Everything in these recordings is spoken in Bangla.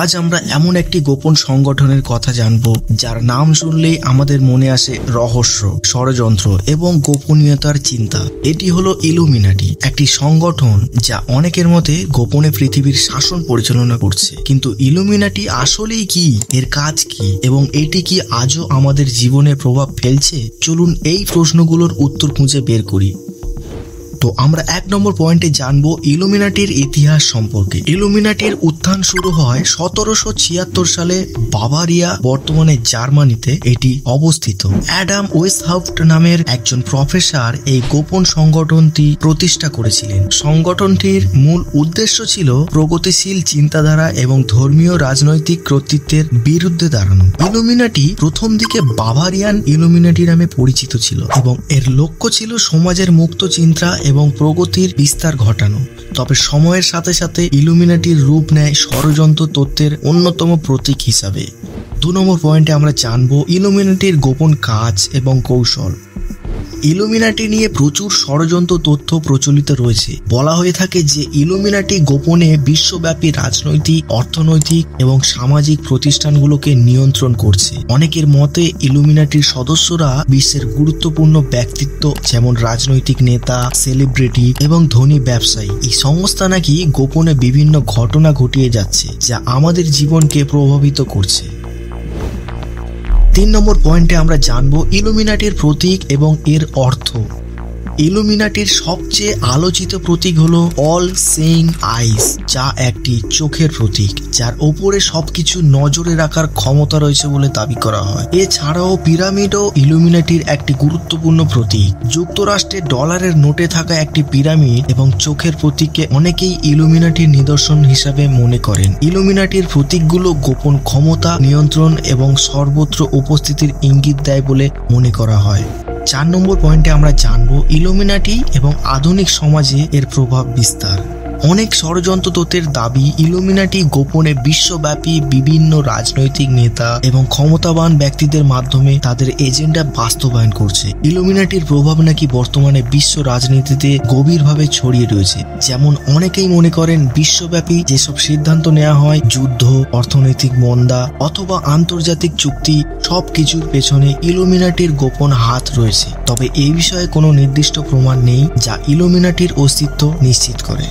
আজ আমরা এমন একটি গোপন সংগঠনের কথা জানবো যার নাম শুনলেই আমাদের মনে আসে রহস্য, ষড়যন্ত্র এবং গোপনীয়তার চিন্তা। এটি হলো ইলুমিনাটি, একটি সংগঠন যা অনেকের মতে গোপনে পৃথিবীর শাসন পরিচালনা করছে। কিন্তু ইলুমিনাটি আসলেই কি, এর কাজ কি এবং এটি কি আজও আমাদের জীবনে প্রভাব ফেলছে? চলুন এই প্রশ্নগুলোর উত্তর খুঁজে বের করি। তো আমরা 1 নম্বর পয়েন্টে জানবো ইলুমিনাটির ইতিহাস সম্পর্কে। ইলুমিনাটির উত্থান শুরু হয় 1776 সালে বাভারিয়া, বর্তমানে জার্মানিতে এটি অবস্থিত। অ্যাডাম ওয়েসহাউফট নামের একজন প্রফেসর এই গোপন সংগঠনটি প্রতিষ্ঠা করেছিলেন। সংগঠনটির মূল উদ্দেশ্য ছিল প্রগতিশীল চিন্তাধারা এবং ধর্মীয় রাজনৈতিক কর্তৃত্বের বিরুদ্ধে দাঁড়ানো। ইলুমিনাটি প্রথম দিকে বাভারিয়ান ইলুমিনাটি নামে পরিচিত ছিল এবং এর লক্ষ্য ছিল সমাজের মুক্ত চিন্তা এবং প্রগতির বিস্তার ঘটানো। তবে সময়ের সাথে সাথে ইলুমিনাটির রূপ নেয় ষড়যন্ত্র তত্ত্বের অন্যতম প্রতীক হিসাবে। 2 নম্বর পয়েন্টে আমরা জানবো ইলুমিনাটির গোপন কাজ এবং কৌশল। ইলুমিনাটি নিয়ে প্রচুর ষড়যন্ত্র তথ্য প্রচলিত রয়েছে। বলা হয়ে থাকে যে ইলুমিনাটি গোপনে বিশ্বব্যাপী রাজনৈতিক, অর্থনৈতিক এবং সামাজিক প্রতিষ্ঠানগুলোকে নিয়ন্ত্রণ করছে। অনেকের মতে ইলুমিনাটির সদস্যরা বিশ্বের গুরুত্বপূর্ণ ব্যক্তিত্ব যেমন রাজনৈতিক নেতা, সেলিব্রিটি এবং ধনী ব্যবসায়ী। এই সংস্থা নাকি গোপনে বিভিন্ন ঘটনা ঘটিয়ে যাচ্ছে যা আমাদের জীবনকে প্রভাবিত করছে। 3 নম্বর পয়েন্টে আমরা জানবো ইলুমিনাটির প্রতীক এবং এর অর্থ। ইলুমিনাটির সবচেয়ে আলোচিত প্রতীক হলো অল সিইং আইস, যা একটি চোখের প্রতীক যার ওপরে সবকিছু নজরে রাখার ক্ষমতা রয়েছে বলে দাবি করা হয়। এছাড়াও পিরামিডও ইলুমিনাটির একটি গুরুত্বপূর্ণ প্রতীক। যুক্তরাষ্ট্রের ডলারের নোটে থাকা একটি পিরামিড এবং চোখের প্রতীককে অনেকেই ইলুমিনাটির নিদর্শন হিসাবে মনে করেন। ইলুমিনাটির প্রতীকগুলো গোপন ক্ষমতা, নিয়ন্ত্রণ এবং সর্বত্র উপস্থিতির ইঙ্গিত দেয় বলে মনে করা হয়। 4 নম্বর পয়েন্টে আমরা জানবো ইলুমিনাটি এবং আধুনিক সমাজে এর প্রভাব বিস্তার। অনেক ষড়যন্ত্র তত্ত্বের দাবি ইলুমিনাটি গোপনে বিশ্বব্যাপী বিভিন্ন রাজনৈতিক নেতা এবং ক্ষমতাবান ব্যক্তিদের মাধ্যমে তাদের এজেন্ডা বাস্তবায়ন করছে। ইলুমিনাটির প্রভাব নাকি বর্তমানে বিশ্ব রাজনীতিতে গভীরভাবে ছড়িয়ে রয়েছে। যেমন অনেকেই মনে করেন বিশ্বব্যাপী যেসব সিদ্ধান্ত নেওয়া হয়, যুদ্ধ, অর্থনৈতিক মন্দা অথবা আন্তর্জাতিক চুক্তি, সবকিছুর পেছনে ইলুমিনাটির গোপন হাত রয়েছে। তবে এই বিষয়ে কোনো নির্দিষ্ট প্রমাণ নেই যা ইলুমিনাটির অস্তিত্ব নিশ্চিত করে।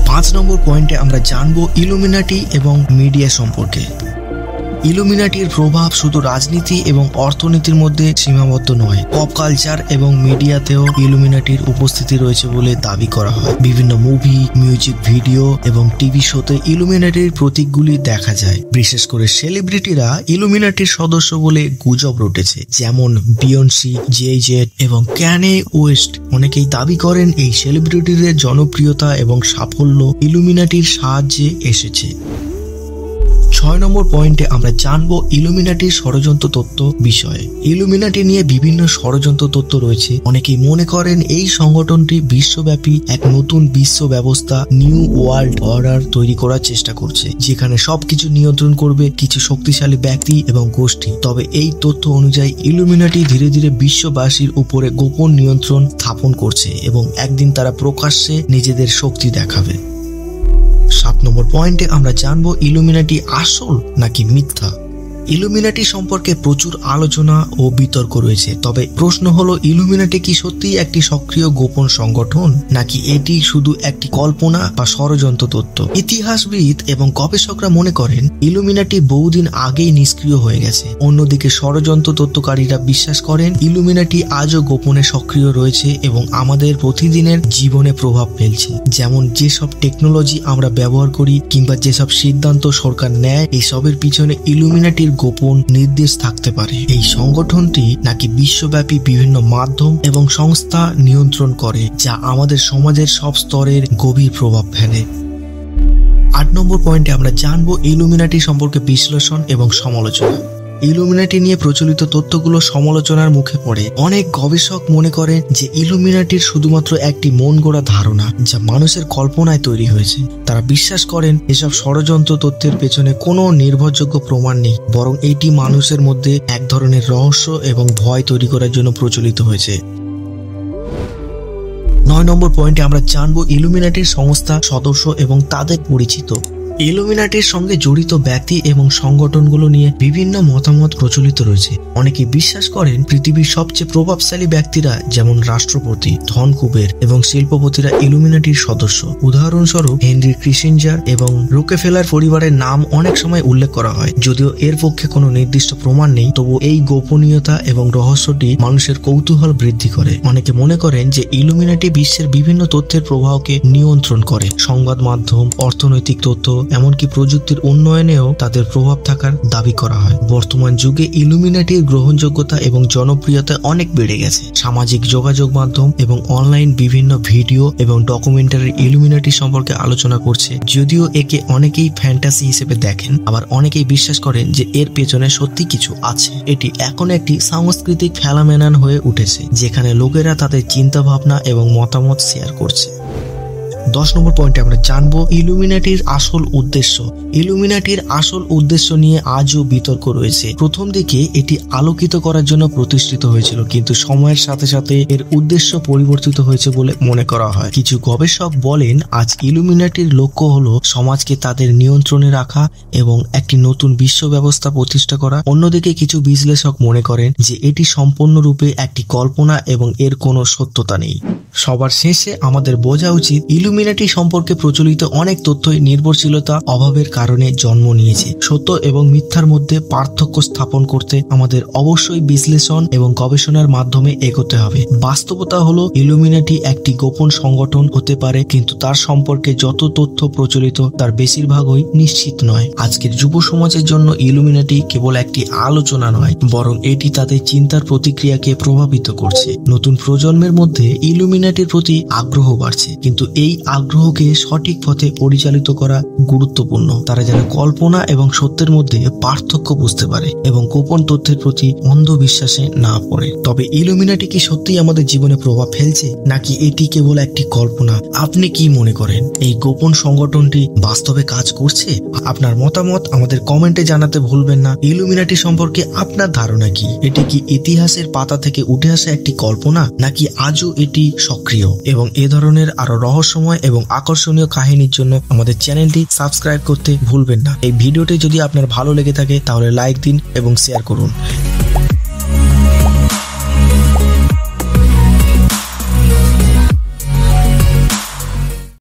5 নম্বর পয়েন্টে আমরা জানবো ইলুমিনাটি এবং মিডিয়া সম্পর্কে। ইলুমিনাটির প্রভাব শুধু রাজনীতি এবং অর্থনীতির মধ্যে সীমাবদ্ধ নয়, পপ কালচার এবং মিডিয়াতেও ইলুমিনাটির উপস্থিতি রয়েছে বলে দাবি করা হয়। বিভিন্ন মুভি, মিউজিক ভিডিও এবং টিভি শোতে ইলুমিনাটির প্রতীকগুলি দেখা যায়। বিশেষ করে সেলিব্রিটিরা ইলুমিনাটির সদস্য বলে গুজব রটেছে, যেমন বিয়ন্সি, জে-জেড এবং ক্যানে ওয়েস্ট। অনেকেই দাবি করেন এই সেলিব্রিটিদের জনপ্রিয়তা এবং সাফল্য ইলুমিনাটির সাহায্যে এসেছে। 6 নম্বর পয়েন্টে আমরা জানবো ইলুমিনাটির ষড়যন্ত্র তত্ত্ব বিষয়ে। ইলুমিনাটি নিয়ে বিভিন্ন ষড়যন্ত্র তত্ত্ব রয়েছে। অনেকেই মনে করেন এই সংগঠনটি বিশ্বব্যাপী এক নতুন বিশ্ব ব্যবস্থা, নিউ ওয়ার্ল্ড অর্ডার তৈরি করার চেষ্টা করছে, যেখানে সবকিছু নিয়ন্ত্রণ করবে কিছু শক্তিশালী ব্যক্তি এবং গোষ্ঠী। তবে এই তথ্য অনুযায়ী ইলুমিনাটি ধীরে ধীরে বিশ্ববাসীর উপরে গোপন নিয়ন্ত্রণ স্থাপন করছে এবং একদিন তারা প্রকাশ্যে নিজেদের শক্তি দেখাবে। 7 নম্বর পয়েন্টে আমরা জানবো ইলুমিনাটি আসল নাকি মিথ্যা। ইলুমিনাটি সম্পর্কে প্রচুর আলোচনা ও বিতর্ক রয়েছে। তবে প্রশ্ন হলো ইলুমিনাটি কি সত্যিই একটি সক্রিয় গোপন সংগঠন নাকি এটি শুধু একটি কল্পনা বা ষড়যন্ত্র তত্ত্ব? ইতিহাসবিদ এবং গবেষকরা মনে করেন ইলুমিনাটি বহুদিন আগেই নিষ্ক্রিয় হয়ে গেছে। অন্যদিকে ষড়যন্ত্র তত্ত্বকারীরা বিশ্বাস করেন ইলুমিনাটি আজও গোপনে সক্রিয় রয়েছে এবং আমাদের প্রতিদিনের জীবনে প্রভাব ফেলছে। যেমন যেসব টেকনোলজি আমরা ব্যবহার করি কিংবা যেসব সিদ্ধান্ত সরকার নেয়, এসবের পিছনে ইলুমিনাটির গোপন নির্দেশ থাকতে পারে। এই সংগঠনটি নাকি বিশ্বব্যাপী বিভিন্ন মাধ্যম এবং সংস্থা নিয়ন্ত্রণ করে, যা আমাদের সমাজের সব স্তরের গভীর প্রভাব ফেলে। 8 নম্বর পয়েন্টে আমরা জানবো ইলুমিনাটি সম্পর্কে বিশ্লেষণ এবং সমালোচনা। ইলুমিনাটি নিয়ে প্রচলিত তথ্যগুলো সমালোচনার মুখে পড়ে। অনেক গবেষক মনে করেন যে ইলুমিনাটির শুধুমাত্র একটি মন গড়া ধারণা যা মানুষের কল্পনায় তৈরি হয়েছে। তারা বিশ্বাস করেন এসব ষড়যন্ত্র তথ্যের পেছনে কোনো নির্ভরযোগ্য প্রমাণ নেই, বরং এটি মানুষের মধ্যে এক ধরনের রহস্য এবং ভয় তৈরি করার জন্য প্রচলিত হয়েছে। 9 নম্বর পয়েন্টে আমরা জানবো ইলুমিনাটির সংস্থা, সদস্য এবং তাদের পরিচিত। ইলুমিনাটির সঙ্গে জড়িত ব্যক্তি এবং সংগঠনগুলো নিয়ে বিভিন্ন মতামত প্রচলিত রয়েছে। অনেকে বিশ্বাস করেন পৃথিবীর সবচেয়ে প্রভাবশালী ব্যক্তিরা যেমন রাষ্ট্রপতি, ধনকুবের এবং শিল্পপতিরা ইলুমিনাটির সদস্য। উদাহরণস্বরূপ হেনরি কিসিঞ্জার এবং রোকেফেলার পরিবারের নাম অনেক সময় উল্লেখ করা হয়। যদিও এর পক্ষে কোনো নির্দিষ্ট প্রমাণ নেই, তবু এই গোপনীয়তা এবং রহস্যটি মানুষের কৌতূহল বৃদ্ধি করে। অনেকে মনে করেন যে ইলুমিনাটি বিশ্বের বিভিন্ন তথ্যের প্রবাহকে নিয়ন্ত্রণ করে। সংবাদ মাধ্যম, অর্থনৈতিক তথ্য, এমনকি প্রযুক্তির উন্নয়নেও তাদের প্রভাব থাকার দাবি করা হয়। বর্তমান যুগে ইলুমিনাটির গ্রহণযোগ্যতা এবং জনপ্রিয়তা অনেক বেড়ে গেছে। সামাজিক যোগাযোগ মাধ্যম এবং অনলাইন বিভিন্ন ভিডিও এবং ডকুমেন্টারি ইলুমিনাটি সম্পর্কে আলোচনা করছে। যদিও একে অনেকেই ফ্যান্টাসি হিসেবে দেখেন, আবার অনেকেই বিশ্বাস করেন যে এর পেছনে সত্যি কিছু আছে। এটি এখন একটি সাংস্কৃতিক ফেনোমেনন হয়ে উঠেছে, যেখানে লোকেরা তাদের চিন্তা ভাবনা এবং মতামত শেয়ার করছে। 10 নম্বর পয়েন্টে আমরা জানবো ইলুমিনাটির আসল উদ্দেশ্য। ইলুমিনাটির আসল উদ্দেশ্য নিয়ে আজও বিতর্ক রয়েছে। প্রথম দিকে এটি আলোকিত করার জন্য প্রতিষ্ঠিত হয়েছিল, কিন্তু সময়ের সাথে সাথে এর উদ্দেশ্য পরিবর্তিত হয়েছে বলে মনে করা হয়। কিছু গবেষক বলেন আজ ইলুমিনাটির লক্ষ্য হলো সমাজকে তাদের নিয়ন্ত্রণে রাখা এবং একটি নতুন বিশ্ব ব্যবস্থা প্রতিষ্ঠা করা। অন্যদিকে কিছু বিশ্লেষক মনে করেন যে এটি সম্পূর্ণরূপে একটি কল্পনা এবং এর কোনো সত্যতা নেই। সবার শেষে আমাদের বোঝা উচিত ইলুমিনাটি সম্পর্কে প্রচলিত অনেক তথ্যই নির্ভরশীলতা অভাবের কারণে জন্ম নিয়েছে। সত্য এবং মিথ্যার মধ্যে পার্থক্য স্থাপন করতে আমাদের অবশ্যই বিশ্লেষণ এবং গবেষণার মাধ্যমে এগোতে হবে। বাস্তবতা হলো ইলুমিনাটি একটি গোপন সংগঠন হতে পারে, কিন্তু তার সম্পর্কে যত তথ্য প্রচলিত তার বেশিরভাগই নিশ্চিত নয়। আজকের যুব সমাজের জন্য ইলুমিনাটি কেবল একটি আলোচনা নয়, বরং এটি তাদের চিন্তার প্রতিক্রিয়াকে প্রভাবিত করছে। নতুন প্রজন্মের মধ্যে ইলুমিনাটির প্রতি আগ্রহ বাড়ছে, কিন্তু এই আগ্রহকে সঠিক পথে পরিচালিত করা গুরুত্বপূর্ণ। তারা যেন কল্পনা এবং সত্যের মধ্যে পার্থক্য বুঝতে পারে এবং গোপন তথ্যের প্রতি অন্ধবিশ্বাসে না পড়ে। তবে ইলুমিনাটি কি সত্যিই আমাদের জীবনে প্রভাব ফেলছে, নাকি এটি কেবল একটি কল্পনা? আপনি কি মনে করেন এই গোপন সংগঠনটি বাস্তবে কাজ করছে? আপনার মতামত আমাদের কমেন্টে জানাতে ভুলবেন না। ইলুমিনাটি সম্পর্কে আপনার ধারণা কি? এটি কি ইতিহাসের পাতা থেকে উঠে আসা একটি কল্পনা, নাকি আজও এটি সক্রিয়? এবং এ ধরনের আরো রহস্যময় এবং আকর্ষণীয় কাহিনীর জন্য আমাদের চ্যানেলটি সাবস্ক্রাইব করতে ভুলবেন না। এই ভিডিওটি যদি আপনার ভালো লেগে থাকে তাহলে লাইক দিন এবং শেয়ার করুন।